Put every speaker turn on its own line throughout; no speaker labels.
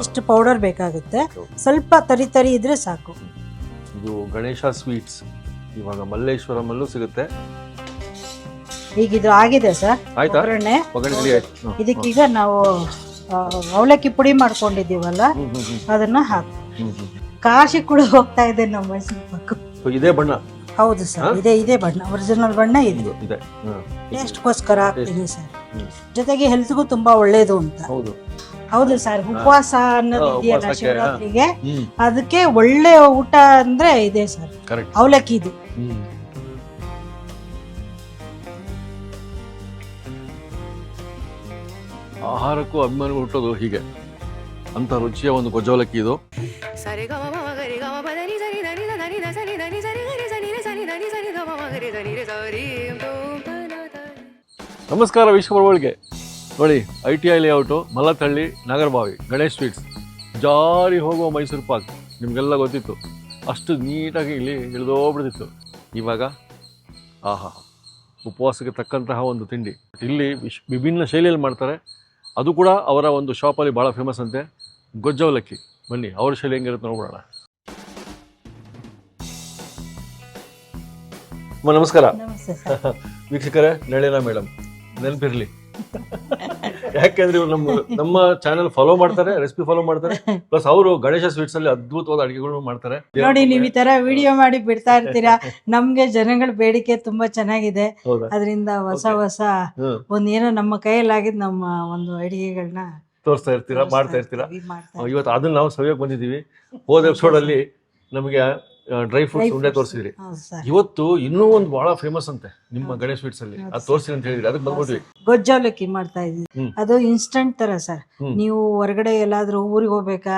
ಇಷ್ಟು ಪೌಡರ್ ಬೇಕಾಗುತ್ತೆ. ಸ್ವಲ್ಪ ತರಿ ತರಿ ಇದ್ರೆ ಸಾಕು.
ಇದು ಗಣೇಶ ಸ್ವೀಟ್ಸ್ ಇವಾಗ ಮಲ್ಲೇಶ್ವರಮಲ್ಲೂ ಸಿಗುತ್ತೆ.
ಈಗ ಇದು ಆಗಿದೆ ಸರ್ ಒಗ್ಗರಣೆ. ಇದಕ್ಕೀಗ ನಾವು ಅವಲಕ್ಕಿ ಪುಡಿ ಮಾಡ್ಕೊಂಡಿದ್ದೀವಲ್ಲ ಅದನ್ನ ಹಾಕಿ ಕಾಶಿ ಕೂಡ ಹೋಗ್ತಾ ಇದೆ ನಮ್ಮ ಮೈಸೂರು ಪಾಕು.
ಇದೇ ಬಣ್ಣ? ಹೌದು
ಸರ್, ಇದೇ ಬಣ್ಣ, ಒರಿಜಿನಲ್ ಬಣ್ಣ ಇದೆ. ಟೇಸ್ಟ್ಗೋಸ್ಕರ ಹಾಕ್ತೀನಿ ಸರ್. ಜೊತೆಗೆ ಹೆಲ್ತ್ಗೂ ತುಂಬಾ ಒಳ್ಳೇದು ಅಂತ. ಹೌದು ಸರ್, ಉಪವಾಸ ಅನ್ನೋದು ಇದೆಯಲ್ಲ ಶಿವರಾತ್ರಿಗೆ, ಅದಕ್ಕೆ ಒಳ್ಳೆ ಊಟ ಅಂದ್ರೆ ಇದೆ ಸರ್ ಅವಲಕ್ಕಿ. ಇದು
ಆಹಾರಕ್ಕೂ ಅಭಿಮಾನ ಹುಟ್ಟೋದು ಹೀಗೆ ಅಂತ ರುಚಿಯ ಒಂದು ಗೊಜ್ಜವಲಕ್ಕಿ ಇದು. ನಮಸ್ಕಾರ ವಿಶ್ವಪ್ರಭುಗಳಿಗೆ. ನೋಡಿ, ITI layout, Mallathahalli, Nagarbhavi, Ganesh sweets, ಜಾರಿ ಹೋಗುವ ಮೈಸೂರು ಪಾಕ್ ನಿಮಗೆಲ್ಲ ಗೊತ್ತಿತ್ತು. ಅಷ್ಟು ನೀಟಾಗಿ ಇಲ್ಲಿ ಇಳಿದೋಗ್ಬಿಡ್ತಿತ್ತು. ಇವಾಗ ಆಹಾ, ಉಪವಾಸಕ್ಕೆ ತಕ್ಕಂತಹ ಒಂದು ತಿಂಡಿ ಇಲ್ಲಿ ವಿಭಿನ್ನ ಶೈಲಿಯಲ್ಲಿ ಮಾಡ್ತಾರೆ. ಅದು ಕೂಡ ಅವರ ಒಂದು ಶಾಪಲ್ಲಿ ಭಾಳ ಫೇಮಸ್ ಅಂತೆ, ಗೊಜ್ಜವಲಕ್ಕಿ. ಬನ್ನಿ ಅವ್ರ ಶೈಲಿ ಹೆಂಗಿರುತ್ತೆ ನೋಡೋಣ. ನಮಸ್ಕಾರ ವೀಕ್ಷಕರೇ. ನಳಿನಾ ಮೇಡಮ್ ನೆನಪಿರ್ಲಿ, ಯಾಕೆಂದ್ರೆ ಇವ್ರು ನಮ್ಮ ಚಾನೆಲ್ ಫಾಲೋ ಮಾಡ್ತಾರೆ, ರೆಸಿಪಿ ಫಾಲೋ ಮಾಡ್ತಾರೆ, ಪ್ಲಸ್ ಅವರು ಗಣೇಶ ಸ್ವೀಟ್ಸ್ ಅಲ್ಲಿ ಅದ್ಭುತವಾದ ಅಡಿಗೆಗಳು ಮಾಡ್ತಾರೆ.
ನೋಡಿ, ನೀವು ಈ ತರ ವಿಡಿಯೋ ಮಾಡಿ ಬಿಡ್ತಾ ಇರ್ತೀರಾ. ನಮ್ಗೆ ಜನಗಳ ಬೇಡಿಕೆ ತುಂಬಾ ಚೆನ್ನಾಗಿದೆ. ಅದರಿಂದ ಹೊಸ ಒಂದೇನೋ ನಮ್ಮ ಕೈಯಲ್ಲಾಗಿದ್ ನಮ್ಮ ಒಂದು ಅಡಿಗೆಗಳನ್ನ
ತೋರಿಸ್ತಾ ಇರ್ತೀರಾ, ಮಾಡ್ತಾ ಇರ್ತೀರಾ. ಇವತ್ತು ಅದನ್ನ ನಾವು ಸವಿಯಕ್ಕೆ ಬಂದಿದ್ದೀವಿ. ಹೋದ ಎಪಿಸೋಡ್ ಅಲ್ಲಿ ನಮಗೆ ಡ್ರೈ ಫ್ರೂಟ್ಸ್ ಉಂಡೆ ತೋರಿಸಿದ್ರಿ. ಇವತ್ತು ಇನ್ನೂ ಒಂದು ಬಹಳ ಫೇಮಸ್ ಅಂತೆ ನಿಮ್ಮ ಗಣೇಶ್ ಸ್ವೀಟ್ಸ್ ಅಲ್ಲಿ, ಅದು ತೋರಿಸಿ ಅಂತ ಹೇಳಿದ್ರಿ. ಅದಕ್ಕೆ ಬಂದ್ಬಿಟ್ವಿ.
ಗೊಜ್ಜವಲಕ್ಕಿ ಮಾಡ್ತಾ ಇದ್ದೀವಿ. ಅದು ಇನ್ಸ್ಟಂಟ್ ತರ ಸರ್. ನೀವು ಹೊರಗಡೆ ಎಲ್ಲಾದ್ರೂ ಊರಿಗೆ ಹೋಗ್ಬೇಕಾ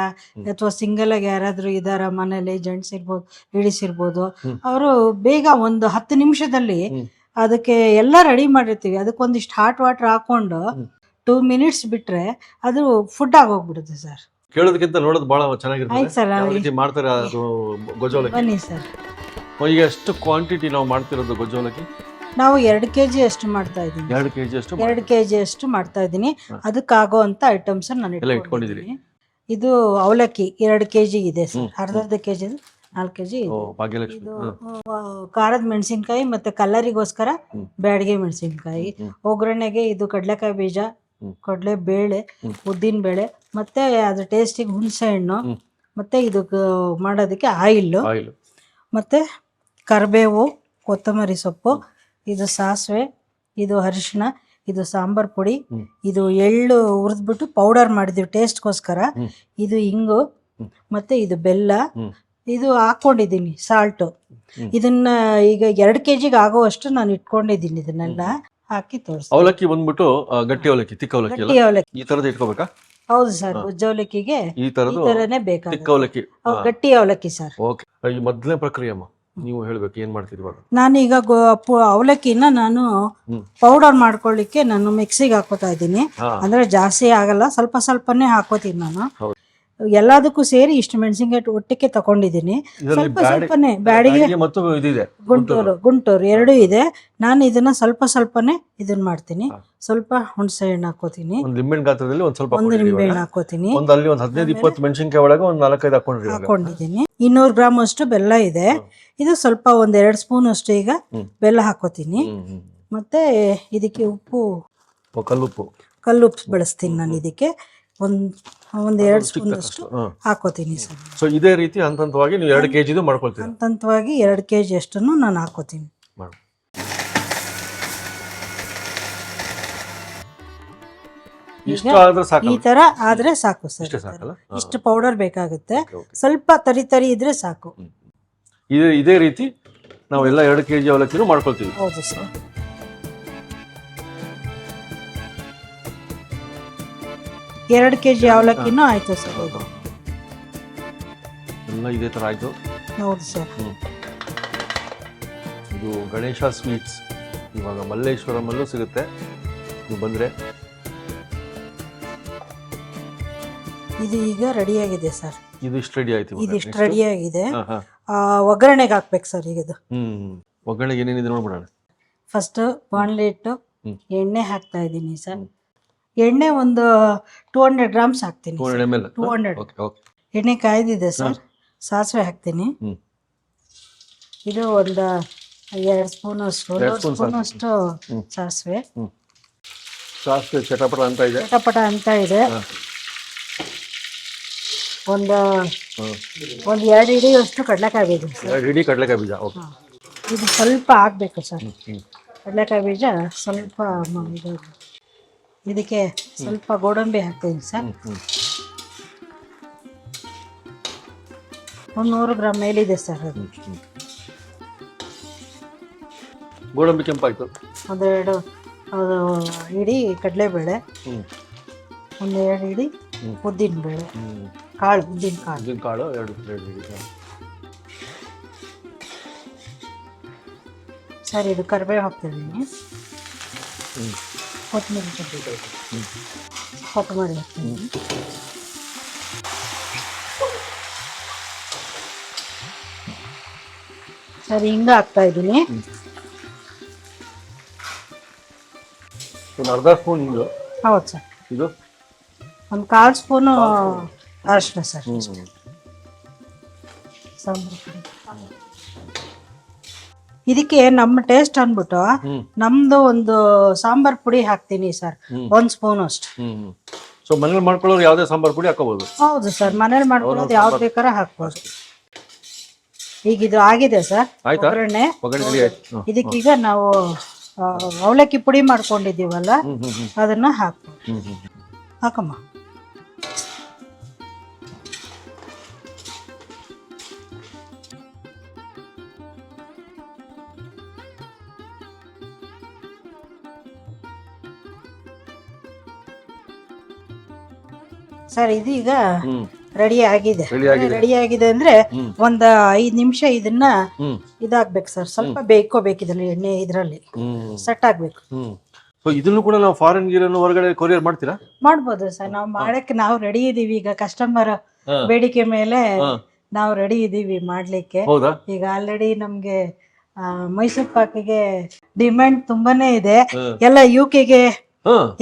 ಅಥವಾ ಸಿಂಗಲ್ ಆಗಿ ಯಾರಾದ್ರೂ ಇದಾರ ಮನೇಲಿ, ಜೆಂಟ್ಸ್ ಇರ್ಬೋದು, ಲೇಡೀಸ್ ಇರ್ಬೋದು, ಅವರು ಬೇಗ ಒಂದು 10 ನಿಮಿಷದಲ್ಲಿ ಅದಕ್ಕೆ ಎಲ್ಲ ರೆಡಿ ಮಾಡಿರ್ತೀವಿ. ಅದಕ್ಕೊಂದಿಷ್ಟು ಹಾಟ್ ವಾಟರ್ ಹಾಕೊಂಡು 2 ಮಿನಿಟ್ಸ್ ಬಿಟ್ರೆ ಅದು ಫುಡ್ ಆಗೋಗ್ಬಿಡುತ್ತೆ ಸರ್.
ಕೇಳೋದಕ್ಕಿಂತ ನೋಡೋದು ಬಹಳ ಚೆನ್ನಾಗಿರುತ್ತೆ. ಮಾಡ್ತಾರೆ ಅದು ಗೊಜ್ಜವಲಕ್ಕಿ.
ಬನ್ನಿ ಸರ್.
ಈಗ ಎಷ್ಟು ಕ್ವಾಂಟಿಟಿ ನಾವು ಮಾಡ್ತಿರೋದು ಗೊಜ್ಜವಲಕ್ಕಿ?
ನಾವು 2 kg ಅಷ್ಟು ಮಾಡ್ತಾ ಇದ್ದೀನಿ. 2 kg ಅಷ್ಟು ಮಾಡ್ತಾ ಇದ್ದೀನಿ. ಅದಕ್ಕಾಗೋ ಅಂತ ಐಟಮ್ಸ್ ನಾನು ಇಟ್ಕೊಂಡಿದ್ದೀನಿ. ಇದು ಅವಲಕ್ಕಿ 2 kg ಇದೆ ಸರ್. ಅರ್ಧ kg 4 kg. ಇದು ಖಾರದ ಮೆಣಸಿನ್ಕಾಯಿ ಮತ್ತೆ ಕಲ್ಲರಿಗೋಸ್ಕರ ಬ್ಯಾಡಗೆ ಮೆಣಸಿನ್ಕಾಯಿ, ಒಗ್ಗರಣೆಗೆ ಇದು ಕಡಲೆಕಾಯಿ ಬೀಜ, ಕಡಲೆ ಬೇಳೆ, ಉದ್ದಿನ ಬೇಳೆ, ಮತ್ತೆ ಅದ್ರ ಟೇಸ್ಟಿಗೆ ಹುಣಸೆ ಹಣ್ಣು, ಮತ್ತೆ ಇದು ಮಾಡೋದಕ್ಕೆ ಆಯಿಲ್, ಮತ್ತೆ ಕರಿಬೇವು, ಕೊತ್ತಂಬರಿ ಸೊಪ್ಪು, ಇದು ಸಾಸಿವೆ, ಇದು ಅರಿಶಿಣ, ಇದು ಸಾಂಬಾರ್ ಪುಡಿ, ಇದು ಎಳ್ಳು ಹುರಿದ್ಬಿಟ್ಟು ಪೌಡರ್ ಮಾಡಿದೀವಿ ಟೇಸ್ಟ್ಗೋಸ್ಕರ, ಇದು ಇಂಗು, ಮತ್ತೆ ಇದು ಬೆಲ್ಲ, ಇದು ಹಾಕೊಂಡಿದ್ದೀನಿ ಸಾಲ್ಟು. ಇದನ್ನ ಈಗ 2 kg ಆಗೋವಷ್ಟು ನಾನು ಇಟ್ಕೊಂಡಿದ್ದೀನಿ. ಇದನ್ನೆಲ್ಲ ಹಾಕಿ ತೋರಿಸ್ತೀನಿ.
ಅವಲಕ್ಕಿ ಬಂದ್ಬಿಟ್ಟು ಗಟ್ಟಿ ಅವಲಕ್ಕಿ, ತಿಕ್ಕ ಅವಲಕ್ಕಿ ಈ ತರದ್ದು ಇಟ್ಕೋಬೇಕಾ?
ಹೌದು ಸರ್, ಗೊಜ್ಜವಲಕ್ಕಿಗೆ ಈ ತರನೇ ಬೇಕಾಗುತ್ತೆ.
ತಿಕ್ಕ ಅವಲಕ್ಕಿ,
ಗಟ್ಟಿ ಅವಲಕ್ಕಿ ಸರ್.
ಓಕೆ. ಈ ಮೊದಲನೇ ಪ್ರಕ್ರಿಯೆ ಅಮ್ಮ, ನೀವು ಹೇಳ್ಬೇಕು ಏನ್ ಮಾಡ್ತೀರಿ ಇವಾಗ?
ನಾನೀಗ ಅವಲಕ್ಕಿನ ನಾನು ಪೌಡರ್ ಮಾಡ್ಕೊಳ್ಳಿಕ್ಕೆ ನಾನು ಮಿಕ್ಸಿಗೆ ಹಾಕೋತಾ ಇದ್ದೀನಿ. ಅಂದ್ರೆ ಜಾಸ್ತಿ ಆಗಲ್ಲ, ಸ್ವಲ್ಪ ಸ್ವಲ್ಪನೇ ಹಾಕೋತೀನಿ ನಾನು. ಎಲ್ಲದಕ್ಕೂ ಸೇರಿ ಇಷ್ಟು ಮೆಣಸಿನ್ಕಾಯಿ ಒಟ್ಟಿಗೆ ತಗೊಂಡಿದ್ದೀನಿ. ಸ್ವಲ್ಪ ಸ್ವಲ್ಪನೇ ಬ್ಯಾಡಿಗೆ, ಗುಂಟೂರು 2 ಇದೆ. ನಾನು ಇದನ್ನ ಸ್ವಲ್ಪನೇ ಇದನ್ನ ಮಾಡ್ತೀನಿ. ಸ್ವಲ್ಪ ಹುಣಸೆ ಹಣ್ಣು ಹಾಕೋತೀನಿ, ಒಂದು ನಿಂಬೆ ಹಣ್ಣು ಹಾಕೋತೀನಿ,
15-20 ಮೆಣಸಿನ್ಕಾಯಿ ಒಳಗೆ ಒಂದು 4-5
ಹಾಕೊಂಡಿದ್ದೀನಿ. 200 ಗ್ರಾಮ್ ಅಷ್ಟು ಬೆಲ್ಲ ಇದೆ. ಇದು ಸ್ವಲ್ಪ 1-2 ಸ್ಪೂನ್ ಅಷ್ಟು ಈಗ ಬೆಲ್ಲ ಹಾಕೋತೀನಿ. ಮತ್ತೆ ಇದಕ್ಕೆ ಉಪ್ಪು, ಕಲ್ಲುಪ್ಪು ಬಳಸ್ತೀನಿ ನಾನು. ಇದಕ್ಕೆ ಒಂದ್ 2 ಸ್ಪೂನ್ ಅಷ್ಟು ಹಾಕೋತೀನಿ ಸರ್.
ಸೊ ಇದೇ ರೀತಿ ಹಂತವಾಗಿ ನೀವು 2 kg ಮಾಡ್ಕೊಳ್ತೀರಿ.
ಹಂತವಾಗಿ 2 kg ಅಷ್ಟನ್ನು ನಾನು ಹಾಕೋತೀನಿ. ಈ ತರ ಆದ್ರೆ ಸಾಕು ಸರ್. ಇಷ್ಟು ಪೌಡರ್ ಬೇಕಾಗುತ್ತೆ. ಸ್ವಲ್ಪ ತರಿ ಇದ್ರೆ ಸಾಕು.
ಇದೇ ರೀತಿ ನಾವೆಲ್ಲ 2 kg ಅವಲಕ್ಕಿನೂ ಮಾಡ್ಕೊಳ್ತೀವಿ.
ಹೌದು ಸರ್. 2 kg ಅವಲಕ್ಕಿನೂ ಆಯ್ತು ಸರ್.
ಎಲ್ಲ ಇದೇ ತರ ಆಯ್ತು.
ಹೌದು ಸರ್.
ಇದು ಗಣೇಶ ಸ್ವೀಟ್ಸ್ ಇವಾಗ ಮಲ್ಲೇಶ್ವರಮಲ್ಲೂ ಸಿಗುತ್ತೆ, ನೀವು ಬಂದ್ರೆ.
ಇದು ಈಗ ರೆಡಿಯಾಗಿದೆ ಸರ್.
ಇದಿಷ್ಟು ರೆಡಿ ಆಯ್ತು.
ಇದಿಷ್ಟು ರೆಡಿಯಾಗಿದೆ. ಒಗ್ಗರಣೆಗೆ ಹಾಕ್ಬೇಕು ಸರ್ ಈಗ. ಇದು
ಒಗ್ಗರಣೆಗೆ ಏನೇನಿದೆ ನೋಡ್ಬಿಡೋಣ.
ಫಸ್ಟ್ ಬಾಣಲೆ ಇಟ್ಟು ಎಣ್ಣೆ ಹಾಕ್ತಾ ಇದ್ದೀನಿ ಸರ್. ಎಣ್ಣೆ ಒಂದು 200 ಗ್ರಾಮ್ಸ್ ಹಾಕ್ತೀನಿ.
200 ml
200.
Okay okay.
ಎಣ್ಣೆ ಕಾಯ್ದಿದೆ ಸರ್. ಸಾಸಿವೆ ಹಾಕ್ತೀನಿ. ಇದು ಒಂದು 2 ಸ್ಪೂನಷ್ಟು 2 ಸ್ಪೂನಷ್ಟು ಸಾಸಿವೆ.
ಸಾಸಿವೆ ಚಟಪಟ ಅಂತ ಇದೆ.
ಚಟಪಟ ಅಂತ ಇದೆ. ಒಂದು 2 ಹಿಡಿಯಷ್ಟು ಕಡಲೆಕಾಯಿ ಬೀಜ ಸರ್.
2 ಹಿಡಿ ಕಡಲೆಕಾಯಿ ಬೀಜ. ಓಕೆ.
ಇದು ಸ್ವಲ್ಪ ಹಾಕ್ಬೇಕು ಸರ್. ಕಡಲೆಕಾಯಿ ಬೀಜ ಸ್ವಲ್ಪ ಇದಕ್ಕೆ ಸ್ವಲ್ಪ ಗೋಡಂಬಿ ಹಾಕ್ತೀನಿ ಸರ್. 100 ಗ್ರಾಮ್ ಮೇಲಿದೆ ಸರ್ ಅದು.
ಗೋಡಂಬಿ ಕೆಂಪಾಯ್ತು.
1-2 ಅದು ಇಡೀ ಕಡಲೆಬೇಳೆ, 1-2 ಹಿಡಿ ಉದ್ದಿನಬೇಳೆ ಕಾಳು, ಉದ್ದಿನ
ಕಾಳು 2 ಹಿಡಿ
ಸರ್. ಇದು ಕರಿಬೇವು ಹಾಕ್ತಿದ್ದೀನಿ. ಕೊತ್ತಂಬರಿ ಹಾಕ್ತೀನಿ. ಸರ್ ಹಿಂಗ ಹಾಕ್ತಾ ಇದ್ದೀನಿ.
ಒಂದು ಅರ್ಧ ಸ್ಪೂನ್ ಹಿಂಗು.
ಹೌದು ಸರ್.
ಇದು
ಒಂದು 1/4 ಸ್ಪೂನು ಅರಿಶಿನ ಸರ್. ಸಾಂಬಾರು ಪುಡಿ. ಇದಕ್ಕೆ ನಮ್ಮ ಟೇಸ್ಟ್ ಅಂದ್ಬಿಟ್ಟು ನಮ್ದು ಒಂದು ಸಾಂಬಾರ್ ಪುಡಿ ಹಾಕ್ತೀನಿ ಸರ್. 1 ಸ್ಪೂನ್ ಅಷ್ಟು.
ಸೊ ಮನೇಲಿ ಮಾಡ್ಕೊಳ್ಳೋರು ಯಾವುದೇ ಸಾಂಬಾರ್ ಪುಡಿ ಹಾಕೋಬಹುದು.
ಹೌದು ಸರ್, ಮನೇಲಿ ಮಾಡ್ಕೊಳ್ಳೋದು ಯಾವ್ದು ಬೇಕಾದ್ರೆ ಹಾಕ್ಬೋದು. ಈಗ ಇದು ಆಗಿದೆ ಸರ್ ಒಗ್ಗರಣೆ. ಇದಕ್ಕೀಗ ನಾವು ಅವಲಕ್ಕಿ ಪುಡಿ ಮಾಡ್ಕೊಂಡಿದ್ದೀವಲ್ಲ ಅದನ್ನ ಹಾಕ್ಬೋದು. ಹಾಕಮ್ಮ. ಸರ್ ಇದೀಗ ರೆಡಿ ಆಗಿದೆ. ರೆಡಿ ಆಗಿದೆ ಅಂದ್ರೆ ಒಂದ್ 5 ನಿಮಿಷ ಇದನ್ನ ಇದಾಗ್ಬೇಕು ಸರ್. ಸ್ವಲ್ಪ ಬೇಯ್ಕೋಬೇಕು ಇದನ್ನ ಎಣ್ಣೆ ಇದ್ರಲ್ಲಿ ಸೆಟ್ ಆಗ್ಬೇಕು.
ಇದನ್ನು ಕೂಡ ನಾವು ಫಾರಿನ್ ಗೀರನ್ನು ಹೊರಗಡೆ ಕೊರಿಯರ್ ಮಾಡ್ತೀರಾ?
ಮಾಡ್ಬೋದು ಸರ್. ನಾವು ಮಾಡಕ್ಕೆ ನಾವು ರೆಡಿ ಇದೀವಿ. ಈಗ ಕಸ್ಟಮರ್ ಬೇಡಿಕೆ ಮೇಲೆ ನಾವು ರೆಡಿ ಇದೀವಿ ಮಾಡ್ಲಿಕ್ಕೆ. ಈಗ ಆಲ್ರೆಡಿ ನಮ್ಗೆ ಮೈಸೂರು ಪಾಕಿಗೆ ಡಿಮ್ಯಾಂಡ್ ತುಂಬಾನೇ ಇದೆ. ಎಲ್ಲ UK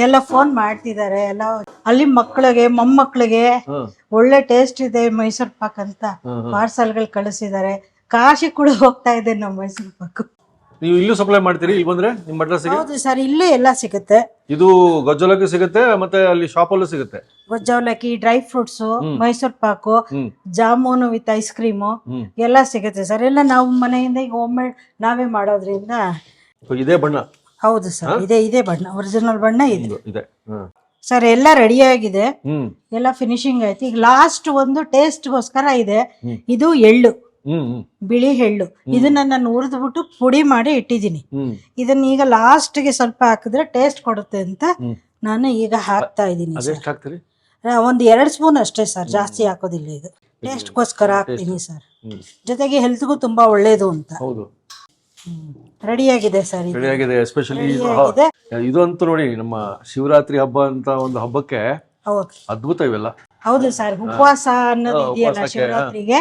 ಎಲ್ಲ ಫೋನ್ ಮಾಡ್ತಿದ್ದಾರೆ. ಎಲ್ಲ ಅಲ್ಲಿ ಮಕ್ಕಳಿಗೆ ಮೊಮ್ಮಕ್ಕಳಿಗೆ ಒಳ್ಳೆ ಟೇಸ್ಟ್ ಇದೆ ಮೈಸೂರು ಪಾಕ್ ಅಂತ ಪಾರ್ಸಲ್ಗಳು ಕಳಿಸಿದ್ದಾರೆ. ಕಾಶಿ ಕೂಡ ಹೋಗ್ತಾ ಇದೆ ನಮ್ಮ ಮೈಸೂರು ಪಾಕ್.
ನೀವು ಇಲ್ಲೂ ಸಪ್ಲೈ ಮಾಡ್ತೀರಿ? ಇಲ್ಲಿ ಬಂದ್ರೆ ನಿಮ್ಮ ಅಡ್ರೆಸ್?
ಹೌದು ಸರ್, ಇಲ್ಲೂ ಎಲ್ಲ ಸಿಗುತ್ತೆ.
ಇದು ಗೊಜ್ಜವಲಕ್ಕಿ ಸಿಗುತ್ತೆ, ಮತ್ತೆ ಅಲ್ಲಿ ಶಾಪ್ ಅಲ್ಲೂ ಸಿಗುತ್ತೆ.
Gojjavalakki, dry fruits, Mysore pak, jamun with ice cream ಎಲ್ಲ ಸಿಗುತ್ತೆ ಸರ್. ಎಲ್ಲ ನಾವು ಮನೆಯಿಂದ ಈಗ ಒಮ್ಮೆ ನಾವೇ ಮಾಡೋದ್ರಿಂದ.
ಇದೇ ಬಣ್ಣ? ಹೌದು
ಸರ್, ಇದೇ ಬಣ್ಣ, ಒರಿಜಿನಲ್ ಬಣ್ಣ ಇದೆ ಸರ್. ಎಲ್ಲ ರೆಡಿ ಆಗಿದೆ, ಎಲ್ಲ ಫಿನಿಶಿಂಗ್ ಆಯ್ತು. ಈಗ ಲಾಸ್ಟ್ ಒಂದು ಟೇಸ್ಟ್ಗೋಸ್ಕರ ಇದೆ. ಇದು ಎಳ್ಳು, ಬಿಳಿ ಎಳ್ಳು. ಇದನ್ನ ನಾನು ಹುರಿದ್ಬಿಟ್ಟು ಪುಡಿ ಮಾಡಿ ಇಟ್ಟಿದ್ದೀನಿ. ಇದನ್ನ ಈಗ ಲಾಸ್ಟ್ ಗೆ ಸ್ವಲ್ಪ ಹಾಕಿದ್ರೆ ಟೇಸ್ಟ್ ಕೊಡುತ್ತೆ ಅಂತ ನಾನು ಈಗ ಹಾಕ್ತಾ ಇದ್ದೀನಿ. ಒಂದ್ 2 ಸ್ಪೂನ್ ಅಷ್ಟೇ ಸರ್, ಜಾಸ್ತಿ ಹಾಕೋದಿಲ್ಲ. ಇದು ಟೇಸ್ಟ್ಗೋಸ್ಕರ ಹಾಕ್ತೀನಿ ಸರ್. ಜೊತೆಗೆ ಹೆಲ್ತ್ಗೂ ತುಂಬಾ ಒಳ್ಳೇದು ಅಂತ. ರೆಡಿ ಆಗಿದೆ ಸರ್.
ರೆಡಿ ಆಗಿದೆ. ಎಸ್ಪೆಷಲಿ ಇದು ಅಂತೂ ನೋಡಿ, ನಮ್ಮ ಶಿವರಾತ್ರಿ ಹಬ್ಬ ಅಂತ ಒಂದು ಹಬ್ಬಕ್ಕೆ ಅದ್ಭುತ ಇವೆಲ್ಲ.
ಹೌದು ಸರ್, ಉಪವಾಸ ಅನ್ನೋದು ಇದೆಯಲ್ಲ ಶಿವರಾತ್ರಿಗೆ,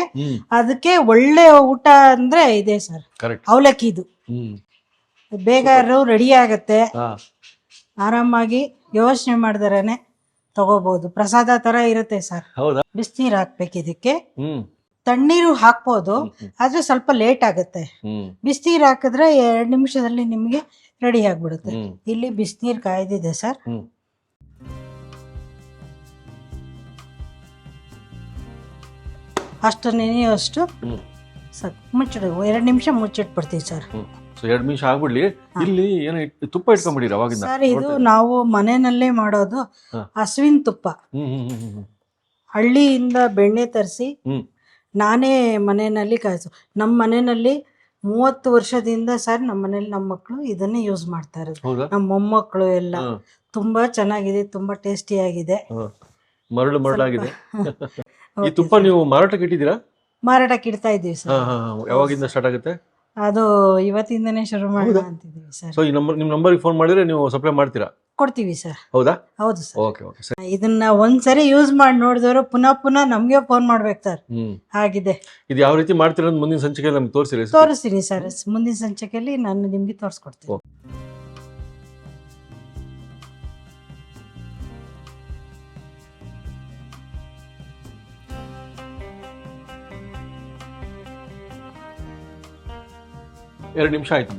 ಅದಕ್ಕೆ ಒಳ್ಳೆ ಊಟ ಅಂದ್ರೆ ಇದೆ ಸರ್ ಅವಲಕ್ಕಿ. ಇದು ಬೇಗ ರೆಡಿ ಆಗತ್ತೆ, ಆರಾಮಾಗಿ ಯೋಚನೆ ಮಾಡಿದರೇನೆ ತಗೋಬಹುದು. ಪ್ರಸಾದ ತರ ಇರುತ್ತೆ ಸರ್. ಬಿಸಿನೀರು ಹಾಕ್ಬೇಕು ಇದಕ್ಕೆ. ತಣ್ಣೀರು ಹಾಕ್ಬೋದು, ಆದ್ರೆ ಸ್ವಲ್ಪ ಲೇಟ್ ಆಗುತ್ತೆ. ಬಿಸಿನೀರು ಹಾಕಿದ್ರೆ 2 ನಿಮಿಷದಲ್ಲಿ ನಿಮ್ಗೆ ರೆಡಿ ಆಗ್ಬಿಡುತ್ತೆ. ಇಲ್ಲಿ ಬಿಸಿನೀರು ಕಾಯ್ದಿದೆ ಸರ್. ಅಷ್ಟು ನೆನೆಯುವಷ್ಟು ಮುಚ್ಚಿಡು. 2 ನಿಮಿಷ ಮುಚ್ಚಿಟ್ಬಿಡ್ತೀವಿ ಸರ್.
2 ನಿಮಿಷ ಆಗ್ಬಿಡ್ಲಿ. ಇಲ್ಲಿ ಏನೋ ತುಪ್ಪ ಇಟ್ಕೊಂಡ್ಬಿಡಿರ ಅವಾಗಿಂದ
ಸರ್? ಇದು ನಾವು ಮನೆಯಲ್ಲೇ ಮಾಡೋದು ಹಸುವಿನ ತುಪ್ಪ. ಹಳ್ಳಿಯಿಂದ ಬೆಣ್ಣೆ ತರಿಸಿ ನಾನೇ ಮನೆಯಲ್ಲಿ ಕಾಯಿಸು. ನಮ್ಮ ಮನೆಯಲ್ಲಿ 30 ವರ್ಷದಿಂದ ಸರ್, ನಮ್ಮ ಮನೇಲಿ ನಮ್ಮ ಮಕ್ಕಳು ಇದನ್ನೇ ಯೂಸ್ ಮಾಡ್ತಾ ಇರೋದು. ನಮ್ಮ ಮೊಮ್ಮಕ್ಕಳು ಎಲ್ಲ ತುಂಬಾ ಚೆನ್ನಾಗಿದೆ, ತುಂಬಾ ಟೇಸ್ಟಿ ಆಗಿದೆ.
ಮರಳಾಗಿದೆ. ಈ ತುಪ್ಪ ನೀವು ಮಾರಾಟಕ್ಕೆ ಇಟ್ಟಿದ್ದೀರಾ?
ಮಾರಾಟಕ್ಕೆ ಇಡ್ತಾ ಇದ್ದೀವಿ ಸರ್.
ಯಾವಾಗಿಂದ ಸ್ಟಾರ್ಟ್ ಆಗುತ್ತೆ?
ಅದು ಇವತ್ತಿಂದನೇ ಶುರು ಮಾಡೋಣ ಅಂತಿದ್ದೀವಿ ಸರ್.
ಸೊ ನಿಮ್ಮ ನಂಬರ್ಗೆ ಫೋನ್ ಮಾಡಿದ್ರೆ ನೀವು ಸಪ್ಲೈ ಮಾಡ್ತೀರಾ?
ಕೊಡ್ತೀವಿ ಸರ್.
ಹೌದಾ?
ಹೌದು ಸರ್.
Okay okay sir.
ಇದನ್ನ ಒಂದ್ಸರಿ ಯೂಸ್ ಮಾಡಿ ನೋಡಿದವರು ಪುನಃ ನಮ್ಗೆ ಫೋನ್ ಮಾಡ್ಬೇಕು ಸರ್. ಆಗಿದೆ.
ಇದು ಯಾವ ರೀತಿ ಮಾಡ್ತೀರಾ ಅಂತ ಮುಂದಿನ ಸಂಚಿಕೆಯಲ್ಲಿ ನಮ್ಗೆ
ತೋರಿಸ್ತೀನಿ ಸರ್. ಮುಂದಿನ ಸಂಚಿಕೆಯಲ್ಲಿ ನಾನು ನಿಮ್ಗೆ ತೋರಿಸ್ಕೊಡ್ತೀನಿ.
2 ನಿಮಿಷ ಆಯ್ತು.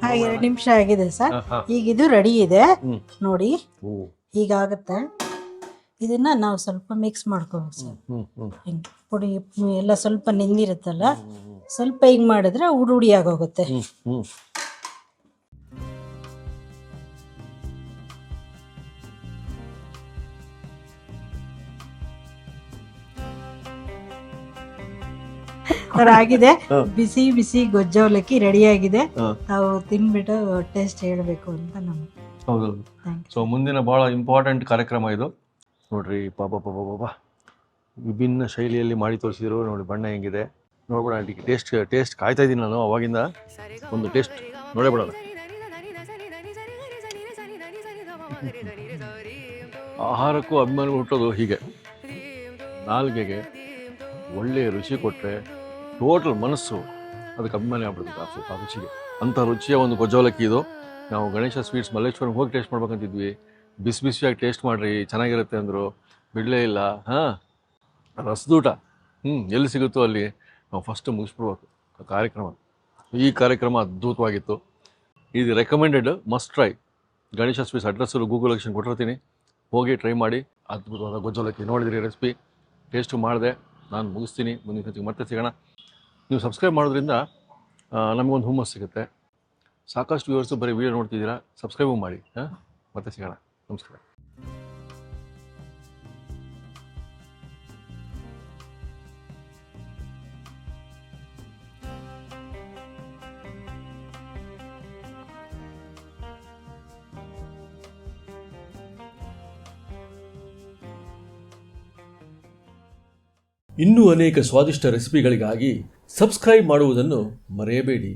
2 ನಿಮಿಷ ಆಗಿದೆ ಸರ್.
ಹಾ.
ಈಗ ಇದು ರೆಡಿ ಇದೆ
ಹ್ಮ್.
ನೋಡಿ,
ಓ.
ಹೀಗಾಗುತ್ತೆ. ಇದನ್ನ ನಾವು ಸ್ವಲ್ಪ ಮಿಕ್ಸ್ ಮಾಡ್ಕೋಬೇಕು ಸರ್. ಹಿಂಗೆ ಪುಡಿ ಎಲ್ಲ ಸ್ವಲ್ಪ ನೆಂದಿರುತ್ತಲ್ಲ, ಸ್ವಲ್ಪ ಹಿಂಗೆ ಮಾಡಿದ್ರೆ ಉಡಿ ಆಗೋಗುತ್ತೆ. ಸರ್ ಆಗಿದೆ, ಬಿಸಿ ಬಿಸಿ ಗೊಜ್ಜು ಅವಲಕ್ಕಿ ರೆಡಿ ಆಗಿದೆ. ನಾವು ತಿನ್ಬಿಟ್ಟು ಟೇಸ್ಟ್ ಹೇಳಬೇಕು ಅಂತ ನಮ್ಗೆ.
ಹೌದು. ಸೊ ಮುಂದಿನ ಭಾಳ ಇಂಪಾರ್ಟೆಂಟ್ ಕಾರ್ಯಕ್ರಮ ಇದು ನೋಡ್ರಿ. ಪಾಪ ಪಾಪ ಪಾಪ ವಿಭಿನ್ನ ಶೈಲಿಯಲ್ಲಿ ಮಾಡಿ ತೋರಿಸಿದ್ರು ನೋಡಿ. ಬಣ್ಣ ಹೆಂಗಿದೆ ನೋಡ್ಬೇಡ. ಟೇಸ್ಟ್ ಕಾಯ್ತಾ ಇದ್ದೀನಿ ನಾನು ಅವಾಗಿಂದ. ಒಂದು ಟೇಸ್ಟ್ ನೋಡಬೇಡ. ಆಹಾರಕ್ಕೂ ಅಭಿಮಾನ ಹುಟ್ಟೋದು ಹೀಗೆ. ನಾಲ್ಗೆಗೆ ಒಳ್ಳೆಯ ರುಚಿ ಕೊಟ್ಟರೆ ಟೋಟಲ್ ಮನಸ್ಸು ಅದಕ್ಕೆ ಅಭಿಮಾನಿ ಆಗ್ಬಿಡುತ್ತೆ ಆ ರುಚಿಗೆ. ಅಂಥ ರುಚಿಯ ಒಂದು ಗೊಜ್ಜವಲಕ್ಕಿ ಇದು. ನಾವು ಗಣೇಶ ಸ್ವೀಟ್ಸ್ ಮಲ್ಲೇಶ್ವರಂ ಹೋಗಿ ಟೇಸ್ಟ್ ಮಾಡ್ಬೇಕಂತಿದ್ವಿ. ಬಿಸಿ ಬಿಸಿಯಾಗಿ ಟೇಸ್ಟ್ ಮಾಡಿರಿ, ಚೆನ್ನಾಗಿರುತ್ತೆ ಅಂದರು. ಬಿಡಲೇ ಇಲ್ಲ. ಹಾಂ, ರಸದೂಟ ಎಲ್ಲಿ ಸಿಗುತ್ತೋ ಅಲ್ಲಿ ನಾವು ಫಸ್ಟ್ ಮುಗಿಸ್ಬಿಡ್ಬೇಕು ಕಾರ್ಯಕ್ರಮ. ಈ ಕಾರ್ಯಕ್ರಮ ಅದ್ಭುತವಾಗಿತ್ತು. ಇದು recommended, must try. Ganesha sweets ಅಡ್ರೆಸ್ಸಲ್ಲಿ ಗೂಗಲ್ ಲೊಕೇಶನ್ ಕೊಟ್ಟಿರ್ತೀನಿ, ಹೋಗಿ ಟ್ರೈ ಮಾಡಿ. ಅದ್ಭುತವಾದ ಗೊಜ್ಜವಲಕ್ಕಿ ನೋಡಿದಿರಿ ರೆಸಿಪಿ, ಟೇಸ್ಟು ಮಾಡಿದೆ. ನಾನು ಮುಗಿಸ್ತೀನಿ. ಮುಂದಿನ ಹೊತ್ತಿಗೆ ಮತ್ತೆ ಸಿಗೋಣ. ನೀವು ಸಬ್ಸ್ಕ್ರೈಬ್ ಮಾಡೋದ್ರಿಂದ ನಮಗೊಂದು ಹುಮ್ಮಸ್ ಸಿಗುತ್ತೆ. ಸಾಕಷ್ಟು ವ್ಯೂವರ್ಸು ಬರೀ ವೀಡಿಯೋ ನೋಡ್ತಿದ್ದೀರಾ, ಸಬ್ಸ್ಕ್ರೈಬು ಮಾಡಿ. ಮತ್ತೆ ಸಿಗೋಣ. ನಮಸ್ಕಾರ.
ಇನ್ನೂ ಅನೇಕ ಸ್ವಾದಿಷ್ಟ ರೆಸಿಪಿಗಳಿಗಾಗಿ ಸಬ್ಸ್ಕ್ರೈಬ್ ಮಾಡುವುದನ್ನು ಮರೆಯಬೇಡಿ.